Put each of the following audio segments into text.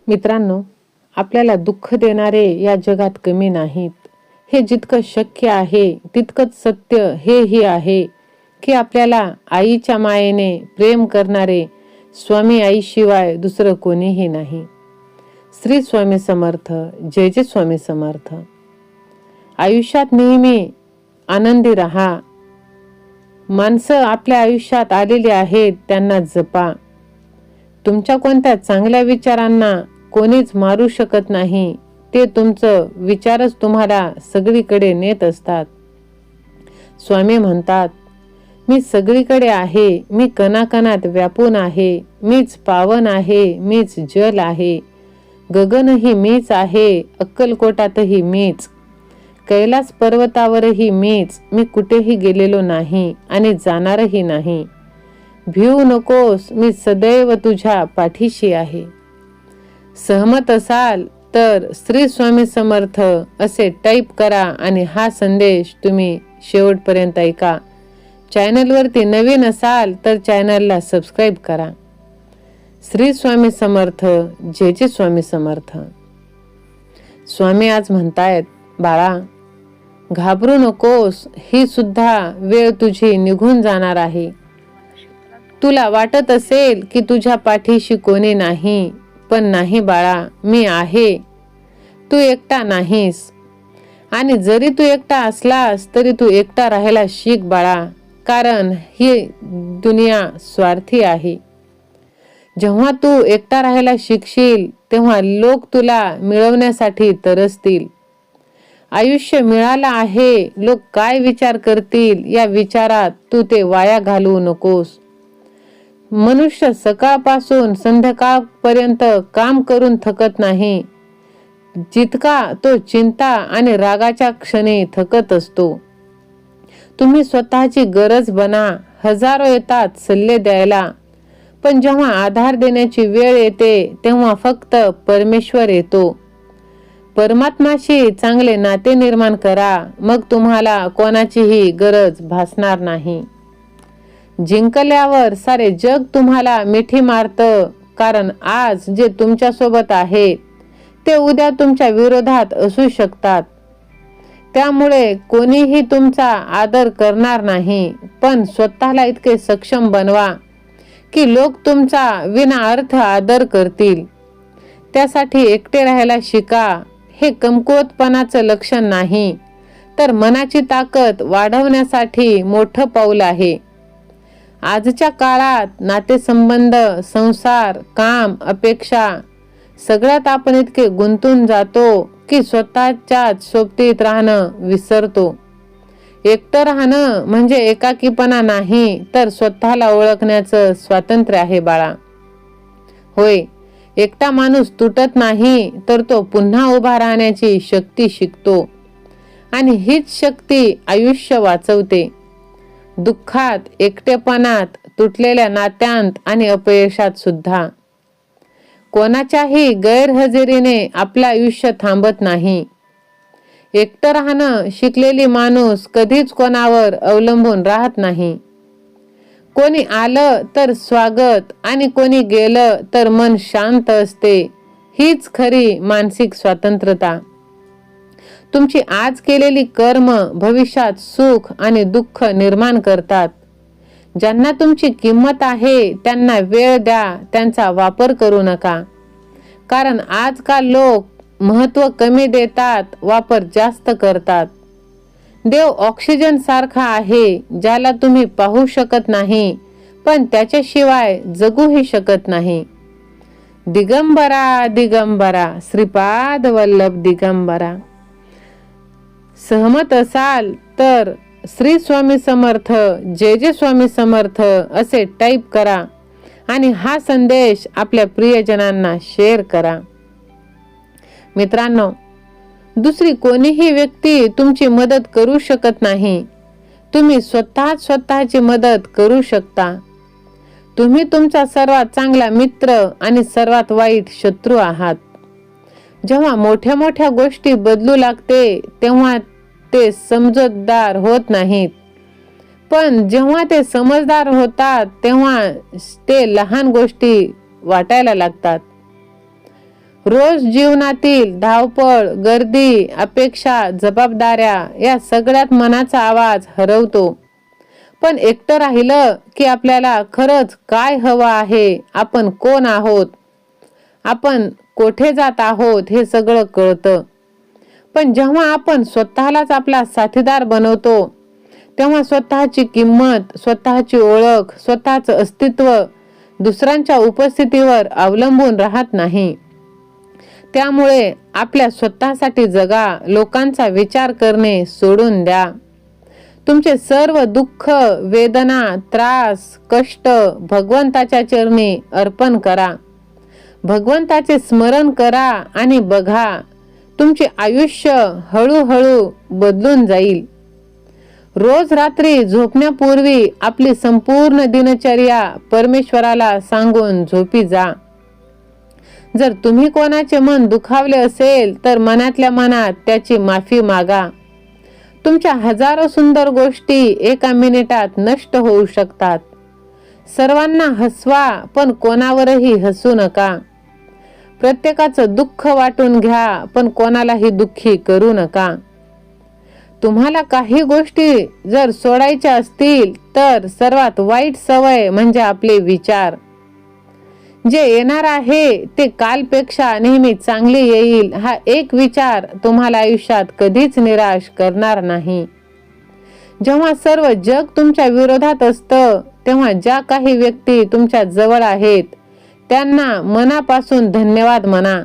मित्रांनो, आपल्याला दुःख देणारे या जगात कमी नाहीत. हे जितकं शक्य आहे तितकंच सत्य हेही आहे की आपल्याला आईच्या मायेने प्रेम करणारे स्वामी आईशिवाय दुसरं कोणीही नाही. श्री स्वामी समर्थ. जय जय स्वामी समर्थ. आयुष्यात नेहमी आनंदी राहा. माणसं आपल्या आयुष्यात आलेली आहेत त्यांना जपा. तुमच्या कोणत्या चांगल्या विचारांना कोणीच मारू शकत नाही. ते तुमचं विचारच तुम्हाला सगळीकडे नेत असतात. स्वामी म्हणतात, मी सगळीकडे आहे, मी कणाकणात व्यापून आहे, मीच पावन आहे, मीच जल आहे, गगनही मीच आहे, अक्कलकोटातही मीच, कैलास पर्वतावरही मीच, मी कुठेही गेलेलो नाही आणि जाणारही नाही. भिवू नकोस, मी सदैव तुझ्या पाठीशी आहे. सहमत असाल तर श्री स्वामी समर्थ असे टाईप करा आणि हा संदेश तुम्ही शेवटपर्यंत ऐका. चॅनलवरती नवीन असाल तर चॅनलला सबस्क्राईब करा. श्री स्वामी समर्थ. जय जय स्वामी समर्थ. स्वामी आज म्हणतायत, बाळा घाबरू नकोस, ही सुद्धा वेळ तुझी निघून जाणार आहे. तुला वाटत असेल की तुझ्या पाठीशी कोणी नाही, पण नाही बाळा, मी आहे. तू एकटा नाहीस. आणि जरी तू एकटा असलास तरी तू एकटा राहायला शिक बाळा, कारण ही दुनिया स्वार्थी आहे. जेव्हा तू एकटा राहायला शिकशील तेव्हा लोक तुला मिळवण्यासाठी तरसतील. आयुष्य मिळालं आहे, लोक काय विचार करतील या विचारात तू ते वाया घालवू नकोस. मनुष्य सकाळपासून संध्याकाळपर्यंत काम करून थकत नाही, जितका तो चिंता आणि रागाच्या क्षणी थकत असतो. तुम्ही स्वतःची गरज बना. हजारो येतात सल्ले द्यायला, पण जेव्हा आधार देण्याची वेळ येते तेव्हा फक्त परमेश्वर येतो. परमात्म्याशी चांगले नाते निर्माण करा, मग तुम्हाला कोणाचीही गरज भासणार नाही. जिंकल्यावर सारे जग तुम्हाला मिठी मारतं, कारण आज जे तुमच्या सोबत आहे ते उद्या तुमच्या विरोधात असू शकतात. त्यामुळे कोणीही तुमचा आदर करणार नाही, पण स्वतःला इतके सक्षम बनवा की लोक तुमचा विना अर्थ आदर करतील. त्यासाठी एकटे राहायला शिका. हे कमकुवतपणाचं लक्षण नाही, तर मनाची ताकद वाढवण्यासाठी मोठं पाऊल आहे. आजच्या काळात नातेसंबंध, संसार, काम, अपेक्षा सगळ्यात आपण इतके गुंतून जातो की स्वतःच्याच सोबतीत राहणं विसरतो. एकटं राहणं म्हणजे एकाकीपणा नाही, तर स्वतःला ओळखण्याचं स्वातंत्र्य आहे बाळा. होय, एकटा माणूस तुटत नाही, तर तो पुन्हा उभा राहण्याची शक्ती शिकतो आणि हीच शक्ती आयुष्य वाचवते. दुःखात, एकटेपणात, तुटलेल्या नात्यांत आणि अपयशात सुद्धा. कोणाच्याही गैरहजेरीने आपलं आयुष्य थांबत नाही. एकटं राहणं शिकलेली माणूस कधीच कोणावर अवलंबून राहत नाही. कोणी आलं तर स्वागत आणि कोणी गेलं तर मन शांत असते. हीच खरी मानसिक स्वातंत्र्यता. तुमची आज केलेली कर्म भविष्यात सुख आणि दुःख निर्माण करतात. ज्यांना तुमची किंमत आहे त्यांना वेळ द्या, त्यांचा वापर करू नका. कारण आजकाल लोक महत्त्व कमी देतात, वापर जास्त करतात. देव ऑक्सिजन सारखा आहे, ज्याला तुम्ही पाहू शकत नाही, पण त्याच्याशिवाय जगूही शकत नाही. दिगंबरा दिगंबरा, श्रीपाद वल्लभ दिगंबरा. सहमत असाल तर श्री स्वामी समर्थ. जय जय स्वामी समर्थ असे टाईप करा आणि हा संदेश आपल्या प्रियजनांना शेअर करा. मित्रांनो, दुसरी कोणीही व्यक्ती तुमची मदत करू शकत नाही. तुम्ही स्वतःची मदत करू शकता. तुम्ही तुमचा सर्वात चांगला मित्र आणि सर्वात वाईट शत्रू आहात. जेव्हा मोठ्या मोठ्या गोष्टी बदलू लागते तेव्हा ते समजूतदार होत नाहीत, पण जेव्हा ते समजदार होतात तेव्हा ते लहान गोष्टी वाटायला लागतात. रोज जीवनातील धावपळ, गर्दी, अपेक्षा, जबाबदाऱ्या या सगळ्यात मनाचा आवाज हरवतो. पण एकटं राहिलं की आपल्याला खरंच काय हवं आहे, आपण कोण आहोत, आपण कोठे जात आहोत हे सगळं कळतं. पण जेव्हा आपण स्वतःलाच आपला साथीदार बनवतो तेव्हा स्वतःची किंमत, स्वतःची ओळख, स्वतःचं अस्तित्व दुसऱ्यांच्या उपस्थितीवर अवलंबून राहत नाही. त्यामुळे आपल्या स्वतःसाठी जगा, लोकांचा विचार करणे सोडून द्या. तुमचे सर्व दुःख, वेदना, त्रास, कष्ट भगवंताच्या चरणी अर्पण करा. भगवंताचे स्मरण करा आणि बघा, तुमचे आयुष्य हळूहळू बदलून जाईल. रोज रात्री झोपण्यापूर्वी आपली संपूर्ण दिनचर्या परमेश्वराला सांगून झोपी जा. जर तुम्ही कोणाचे मन दुखावले असेल तर मनातल्या मनात त्याची माफी मागा. तुमच्या हजारो सुंदर गोष्टी एका मिनिटात नष्ट होऊ शकतात. सर्वांना हसवा, पण कोणावरही हसू नका. प्रत्येकाचं दुःख वाटून घ्या, पण कोणालाही दुःखी करू नका. तुम्हाला काही गोष्टी जर सोडायच्या असतील तर सर्वात वाईट सवय म्हणजे आपले विचार. जे येणार आहे ते कालपेक्षा नेहमी चांगले येईल हा एक विचार तुम्हाला आयुष्यात कधीच निराश करणार नाही. जेव्हा सर्व जग तुमच्या विरोधात असतं तेव्हा ज्या काही व्यक्ती तुमच्या जवळ आहेत त्यांना मनापासून धन्यवाद म्हणा.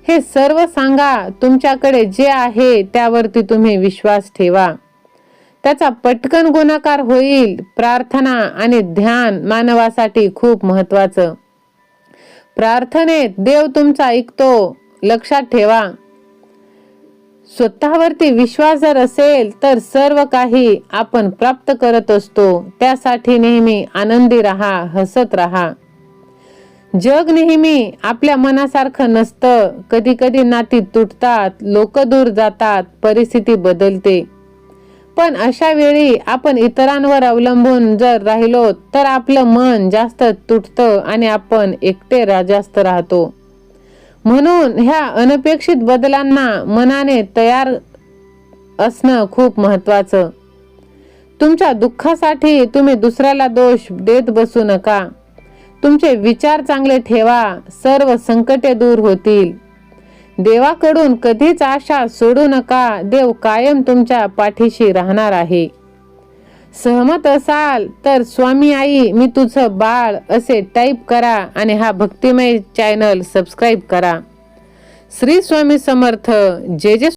हे सर्व सांगा, तुमच्याकडे जे आहे त्यावरती तुम्ही विश्वास ठेवा. त्याचा पटकन गुणाकार होईल. प्रार्थना आणि ध्यान मानवासाठी खूप महत्वाचं. प्रार्थनेत देव तुमचा ऐकतो, लक्षात ठेवा. स्वतःवरती विश्वास जर असेल तर सर्व काही आपण प्राप्त करत असतो. त्यासाठी नेहमी आनंदी राहा, हसत राहा. जग नेहमी आपल्या मनासारखं नसतं. कधी कधी नाती तुटतात, लोक दूर जातात, परिस्थिती बदलते. पण अशा वेळी आपण इतरांवर अवलंबून जर राहिलो तर आपलं मन जास्त तुटतं आणि आपण एकटे जास्त राहतो. म्हणून ह्या अनपेक्षित बदलांना मनाने तयार असणं खूप महत्वाचं. तुमच्या दुःखासाठी तुम्ही दुसऱ्याला दोष देत बसू नका. तुमचे विचार चांगले ठेवा, सर्व संकटे दूर होतील. देवाकडून कधीच आशा सोडू नका. देव कायम तुमच्या पाठीशी राहणार आहे. सहमत असाल तर स्वामी आई मी तुझं बाळ असे टाईप करा आणि हा भक्तिमय चॅनल सबस्क्राईब करा. श्री स्वामी समर्थ. जय जय